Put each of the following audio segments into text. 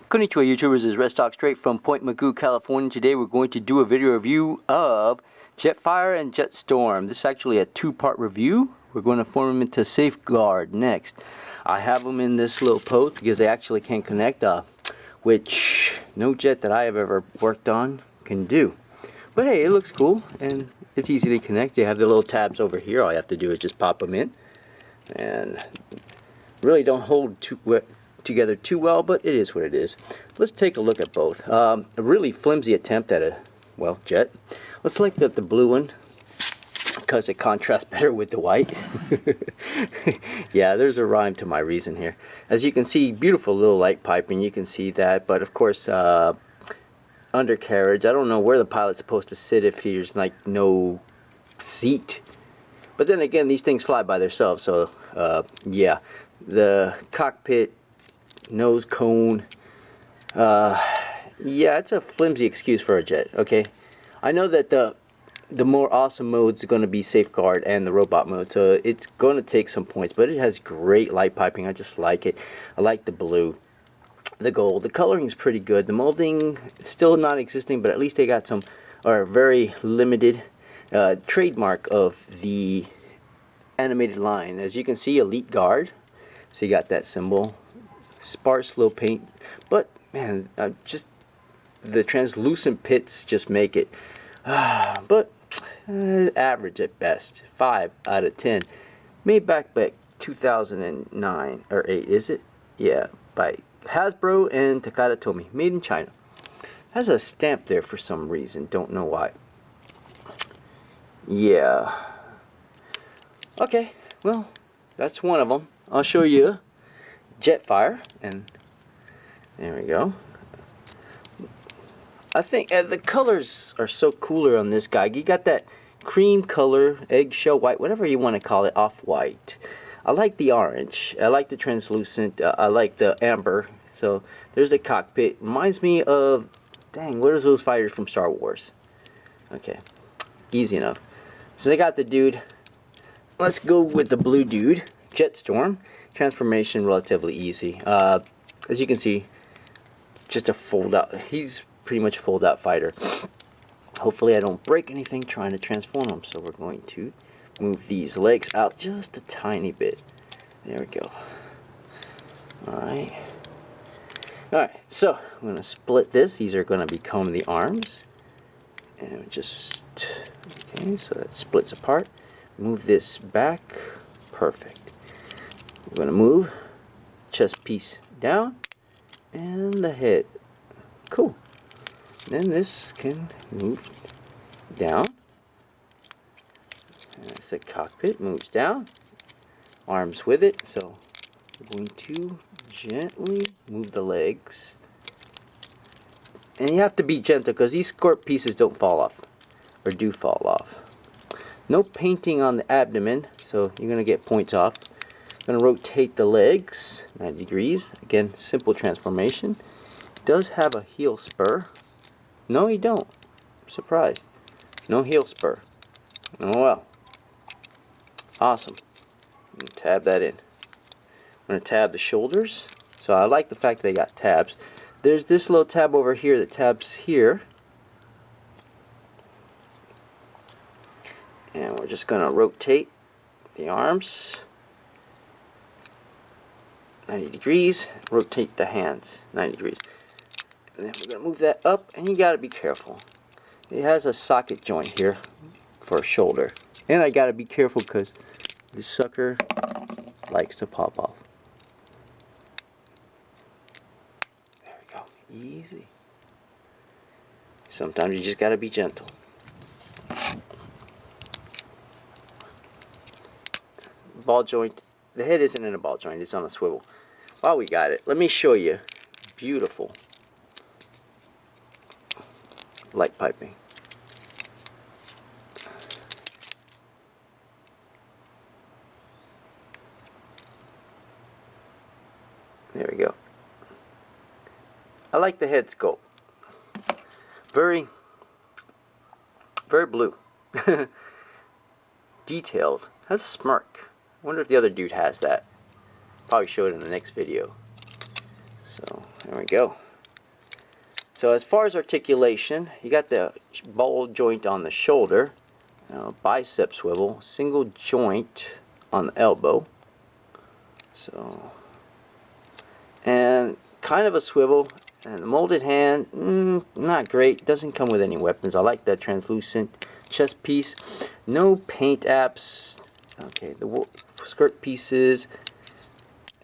Konnichiwa YouTubers, this is Red Stock straight from Point Mugu, California. Today we're going to do a video review of Jitfire and Jetstorm. This is actually a two-part review. We're going to form them into Safeguard next. I have them in this little pose because they actually can connect, which no jet that I have ever worked on can do. But hey, it looks cool and it's easy to connect. You have the little tabs over here. All you have to do is just pop them in. And really don't hold together too well, but it is what it is. Let's take a look at both. A really flimsy attempt at a, well, jet. Let's select the blue one because it contrasts better with the white. Yeah, there's a rhyme to my reason here. As you can see, beautiful little light piping, you can see that, but of course undercarriage. I don't know where the pilot's supposed to sit if there's like no seat. But then again, these things fly by themselves, so yeah. The cockpit, nose cone, yeah, it's a flimsy excuse for a jet. Okay, I know that the more awesome mode is going to be Safeguard and the robot mode, so it's going to take some points, but it has great light piping. I just like it. I like the blue, the gold. The coloring is pretty good. The molding still not existing, but at least they got some, or very limited trademark of the animated line. As you can see, Elite Guard, so you got that symbol. Sparse little paint, but man, just the translucent pits just make it but average at best. 5 out of 10. Made back 2009 or 8, is it? Yeah, by Hasbro and Takara Tomy. Made in China. Has a stamp there for some reason, don't know why. Yeah, okay, well, that's one of them. I'll show you Jitfire, and there we go. I think the colors are so cooler on this guy. You got that cream color, eggshell white, whatever you want to call it, off-white. I like the orange. I like the translucent. I like the amber. So there's the cockpit. Reminds me of, dang, what are those fighters from Star Wars? Okay, easy enough. So I got the dude. Let's go with the blue dude, Jetstorm. Transformation relatively easy. As you can see, just a fold out. He's pretty much a fold out fighter. Hopefully I don't break anything trying to transform him, so we're going to move these legs out just a tiny bit. There we go. Alright, so I'm going to split this. These are going to become the arms, and just, okay, so that splits apart. Move this back. Perfect. We're going to move chest piece down and the head. Cool. Then this can move down. As the cockpit moves down, arms with it. So we're going to gently move the legs. And you have to be gentle because these scorp pieces don't fall off, or do fall off. No painting on the abdomen, so you're going to get points off. Going to rotate the legs 90 degrees. Again, simple transformation. Does have a heel spur. No, he don't. I'm surprised. No heel spur. Oh well. Awesome. Tab that in. I'm going to tab the shoulders. So I like the fact they got tabs. There's this little tab over here that tabs here. And we're just going to rotate the arms 90 degrees, rotate the hands 90 degrees. And then we're going to move that up, and you got to be careful. It has a socket joint here for a shoulder. And I got to be careful because this sucker likes to pop off. There we go. Easy. Sometimes you just got to be gentle. Ball joint. The head isn't in a ball joint, it's on a swivel. While we got it, let me show you beautiful light piping. There we go. I like the head sculpt. Very blue. Detailed. Has a smirk. I wonder if the other dude has that. Probably show it in the next video. So there we go. So as far as articulation, you got the ball joint on the shoulder, bicep swivel, single joint on the elbow. So, and kind of a swivel, and the molded hand, not great. Doesn't come with any weapons. I like the translucent chest piece. No paint apps. Okay, the skirt pieces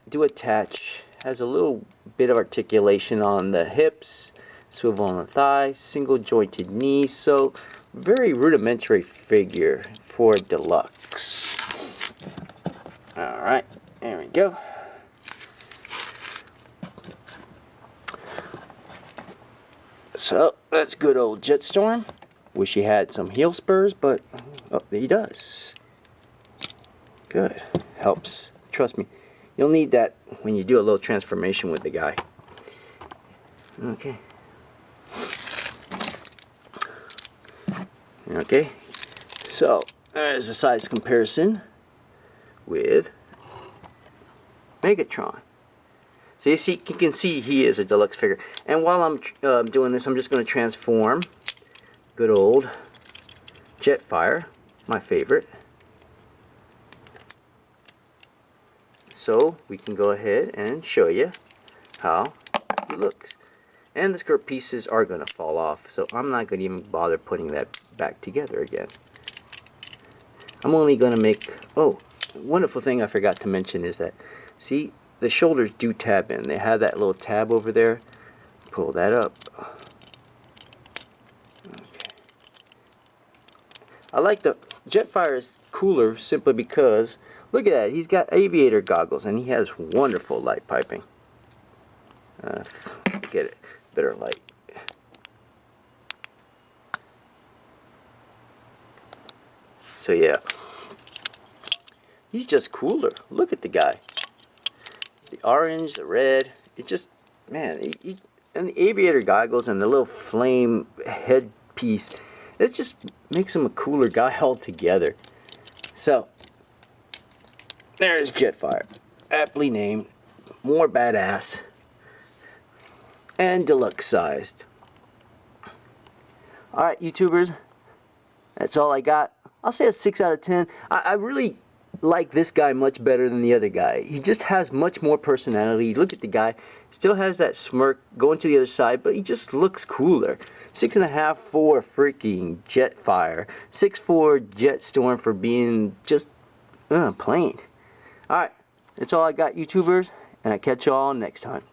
do attach. Has a little bit of articulation on the hips, swivel on the thigh, single jointed knee. So very rudimentary figure for deluxe. All right, there we go. So that's good old Jetstorm. Wish he had some heel spurs, but he does. Good. Helps. Trust me. You'll need that when you do a little transformation with the guy. Okay. Okay. So there's a size comparison with Megatron. So you can see he is a deluxe figure. And while I'm doing this, I'm just going to transform good old Jetfier, my favorite. So we can go ahead and show you how he looks. And the skirt pieces are going to fall off, so I'm not going to even bother putting that back together again. I'm only going to make, oh, wonderful thing I forgot to mention is that, see, the shoulders do tab in. They have that little tab over there. Pull that up. Okay. I like the Jetfier is cooler simply because, look at that, he's got aviator goggles and he has wonderful light piping. Get it, better light. So yeah, he's just cooler. Look at the guy. The orange, the red, it just, man, and the aviator goggles and the little flame headpiece, it just makes him a cooler guy altogether. So, there's Jetfier, aptly named, more badass, and deluxe sized. Alright, YouTubers, that's all I got. I'll say a 6 out of 10. I really like this guy much better than the other guy. He just has much more personality. Look at the guy, still has that smirk going to the other side, but he just looks cooler. 6.5 for freaking Jetfier, 6 for Jetstorm for being just plain. Alright, that's all I got, YouTubers, and I'll catch y'all next time.